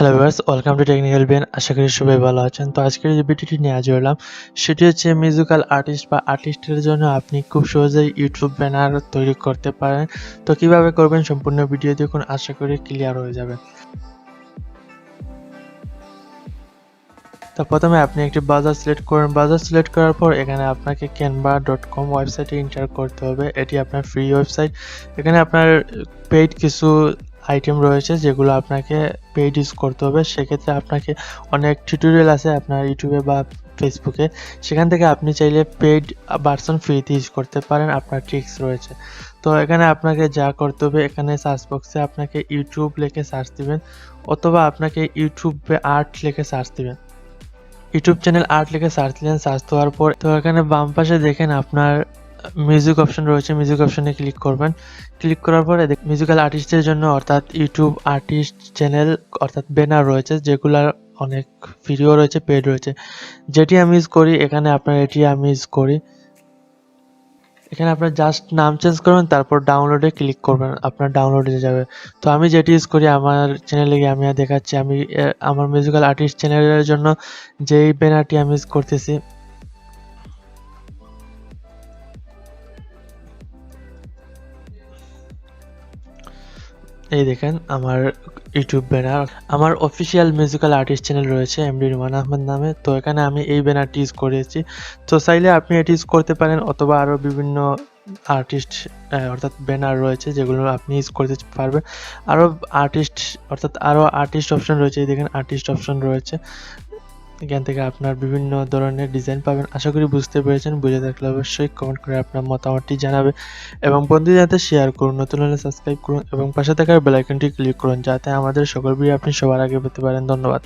Hello viewers, welcome to technical বিয়ান। আশা করি সবাই ভালো আছেন। তো আজকের যে ভিডিওটি নিয়ে হাজির হলাম সেটি হচ্ছে মিউজিক্যাল আর্টিস্ট বা আর্টিস্টের জন্য আপনি খুব সহজেই ইউটিউব ব্যানার তৈরি করতে পারেন। তো কিভাবে করবেন সম্পূর্ণ ভিডিও দেখুন, আশা করি ক্লিয়ার হয়ে যাবে। তো প্রথমে আপনি একটি ব্রাউজার সিলেক্ট করুন। ব্রাউজার সিলেক্ট করার পর এখানে আপনাকে canva.com ওয়েবসাইটে এন্টার করতে হবে। এটি আপনার ফ্রি ওয়েবসাইট। এখানে আপনার পেইড কিছু আইটেম রয়েছে যেগুলো আপনাকে পেইড ইউজ করতে হবে। সেক্ষেত্রে আপনাকে অনেক টিউটোরিয়াল আছে আপনার ইউটিউবে বা ফেসবুকে, সেখান থেকে আপনি চাইলে পেইড ভার্সন ফ্রিতে ইউজ করতে পারেন। আপনার ট্রিক্স রয়েছে। তো এখানে আপনাকে যা করতে হবে, এখানে সার্চ বক্সে আপনাকে ইউটিউব লিখে সার্চ দিবেন অথবা আপনাকে ইউটিউবে আর্ট লিখে সার্চ দিবেন। ইউটিউব চ্যানেল আর্ট লিখে সার্চ দিলেন। সার্চ দেওয়ার পর তো এখানে বাম পাশে দেখেন আপনার মিউজিক অপশন রয়েছে। মিউজিক অপশনে ক্লিক করবেন। ক্লিক করার পরে মিউজিক্যাল আর্টিস্টের জন্য অর্থাৎ ইউটিউব আর্টিস্ট চ্যানেল অর্থাৎ ব্যানার রয়েছে, যেগুলার অনেক ভিডিও রয়েছে, পেড রয়েছে। যেটি আমি ইউজ করি, এখানে আপনার এটি আমি ইউজ করি। এখানে আপনার জাস্ট নাম চেঞ্জ করবেন, তারপর ডাউনলোডে ক্লিক করবেন, আপনার ডাউনলোডে যাবে। তো আমি যেটি ইউজ করি আমার চ্যানেলে গিয়ে আমি দেখাচ্ছি। আমি আমার মিউজিক্যাল আর্টিস্ট চ্যানেলের জন্য যেই ব্যানারটি আমি ইউজ করতেছি, এই দেখেন আমার ইউটিউব ব্যানার। আমার অফিসিয়াল মিউজিক্যাল আর্টিস্ট চ্যানেল রয়েছে এমডি নুমান আহমেদ নামে। তো এখানে আমি এই ব্যানারটি ইউজ করেছি। তো চাইলে আপনি এটি ইউজ করতে পারেন অথবা আরও বিভিন্ন আর্টিস্ট অর্থাৎ ব্যানার রয়েছে যেগুলো আপনি ইউজ করতে পারবেন। আরও আর্টিস্ট অর্থাৎ আরও আর্টিস্ট অপশন রয়েছে। এই দেখেন আর্টিস্ট অপশন রয়েছে। এখান থেকে আপনার বিভিন্ন ধরনের ডিজাইন পাবেন। আশা করি বুঝতে পেরেছেন। বুঝে থাকলে অবশ্যই কমেন্ট করে আপনার মতামতটি জানাবে এবং বন্ধুদের সাথে শেয়ার করুন। নতুন হলে সাবস্ক্রাইব করুন এবং পাশে থাকা বেল আইকনটি ক্লিক করুন যাতে আমাদের সকল ভিডিও আপনি সবার আগে পেতে পারেন। ধন্যবাদ।